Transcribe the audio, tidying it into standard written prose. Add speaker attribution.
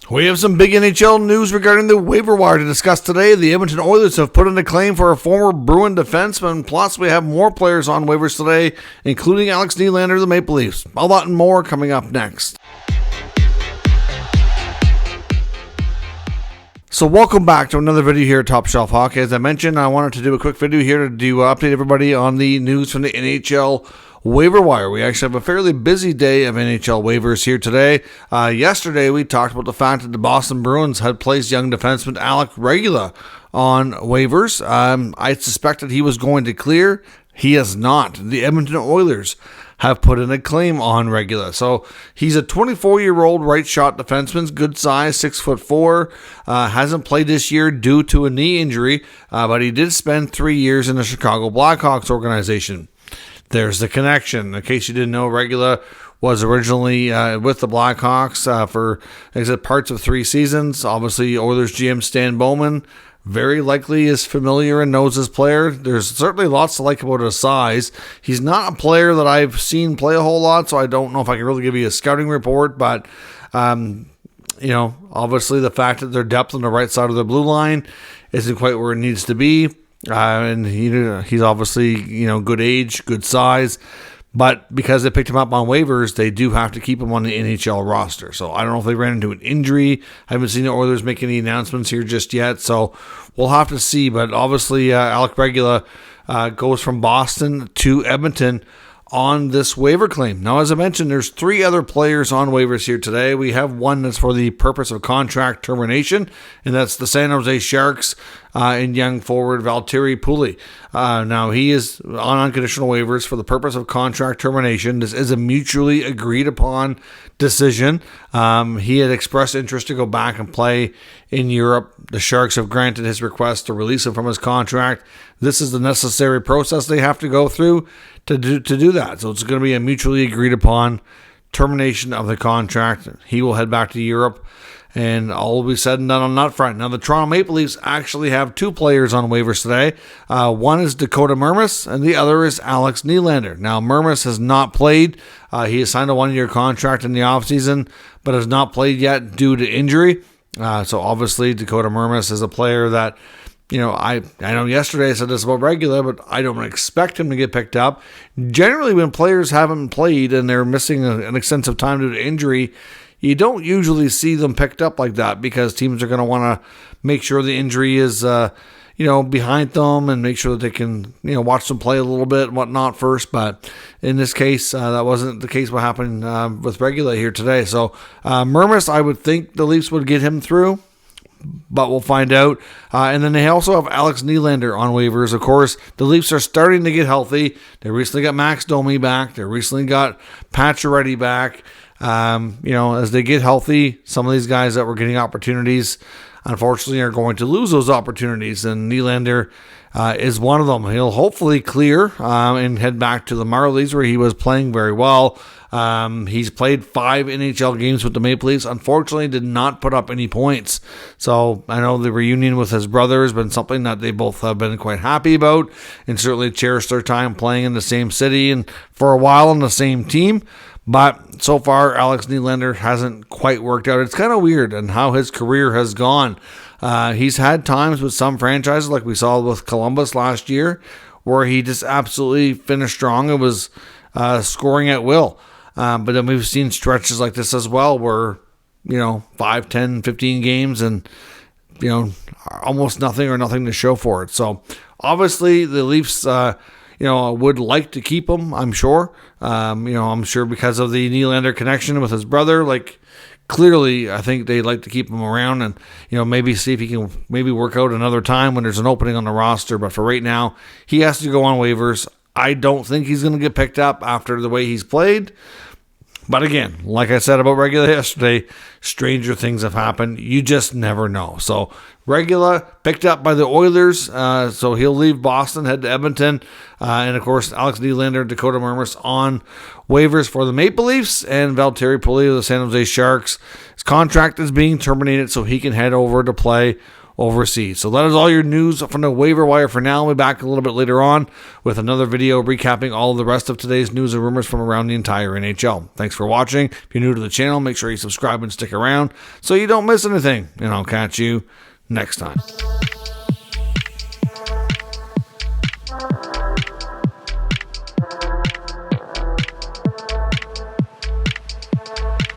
Speaker 1: We have some big NHL news regarding the waiver wire to discuss today. The Edmonton Oilers have put in a claim for a former Bruin defenseman. Plus, we have more players on waivers today, including Alex Nylander of the Maple Leafs. All that and more coming up next. So welcome back to another video here at Top Shelf Hockey. As I mentioned, I wanted to do a quick video here to update everybody on the news from the NHL waiver wire. We actually have a fairly busy day of NHL waivers here today. Yesterday, we talked about the fact that the Boston Bruins had placed young defenseman Regula on waivers. I suspected he was going to clear. He has not. The Edmonton Oilers have put in a claim on Regula. So he's a 24-year-old right-shot defenseman, good size, 6'4", hasn't played this year due to a knee injury, but he did spend 3 years in the Chicago Blackhawks organization. There's the connection. In case you didn't know, Regula was originally with the Blackhawks for parts of 3 seasons. Obviously, Oilers GM Stan Bowman very likely is familiar and knows his player. There's certainly lots to like about his size. He's not a player that I've seen play a whole lot, so I don't know if I can really give you a scouting report, but obviously the fact that their depth on the right side of the blue line isn't quite where it needs to be. And he's obviously, good age, good size. But because they picked him up on waivers, they do have to keep him on the NHL roster. So I don't know if they ran into an injury. I haven't seen the Oilers make any announcements here just yet. So we'll have to see. But obviously, Alex Regula goes from Boston to Edmonton on this waiver claim. Now, as I mentioned, there's 3 other players on waivers here today. We have one that's for the purpose of contract termination, and that's the San Jose Sharks and young forward Valtteri Puoli. Now, he is on unconditional waivers for the purpose of contract termination. This is a mutually agreed upon decision. He had expressed interest to go back and play in Europe. The Sharks have granted his request to release him from his contract. This is the necessary process they have to go through to do that. So it's going to be a mutually agreed upon termination of the contract. He will head back to Europe, and all will be said and done on that front. Now, the Toronto Maple Leafs actually have 2 players on waivers today. One is Dakota Mermis, and the other is Alex Nylander. Now, Mermis has not played. He has signed a 1-year contract in the offseason, but has not played yet due to injury. So obviously, Dakota Mermis is a player that, I know yesterday I said this about Regula, but I don't expect him to get picked up. Generally, when players haven't played and they're missing an extensive time due to injury, you don't usually see them picked up like that because teams are going to want to make sure the injury is, behind them and make sure that they can, watch them play a little bit and whatnot first. But in this case, that wasn't the case what happened with Regula here today. So Mermis, I would think the Leafs would get him through, but we'll find out. And then they also have Alex Nylander on waivers. Of course, the Leafs are starting to get healthy. They recently got Max Domi back. They recently got Pacioretty back. As they get healthy, some of these guys that were getting opportunities, unfortunately, are going to lose those opportunities. And Nylander is one of them. He'll hopefully clear and head back to the Marlies, where he was playing very well. He's played 5 NHL games with the Maple Leafs. Unfortunately, did not put up any points. So I know the reunion with his brother has been something that they both have been quite happy about, and certainly cherished their time playing in the same city and for a while on the same team. But so far, Alex Nylander hasn't quite worked out. It's kind of weird and how his career has gone. He's had times with some franchises, like we saw with Columbus last year, where he just absolutely finished strong and was scoring at will. But then we've seen stretches like this as well where, 5, 10, 15 games and, almost nothing or nothing to show for it. So obviously the Leafs, would like to keep him, I'm sure. I'm sure because of the Nylander connection with his brother, clearly I think they'd like to keep him around and, maybe see if he can maybe work out another time when there's an opening on the roster. But for right now, he has to go on waivers. I don't think he's going to get picked up after the way he's played. But again, like I said about Regula yesterday, stranger things have happened. You just never know. So Regula picked up by the Oilers, so he'll leave Boston, head to Edmonton. And of course, Alex Nylander, Dakota Mermis on waivers for the Maple Leafs, and Valtteri Puoli of the San Jose Sharks. His contract is being terminated so he can head over to play overseas. So that is all your news from the waiver wire for now. We'll be back a little bit later on with another video recapping all of the rest of today's news and rumors from around the entire NHL. Thanks for watching. If you're new to the channel, make sure you subscribe and stick around so you don't miss anything. And I'll catch you next time.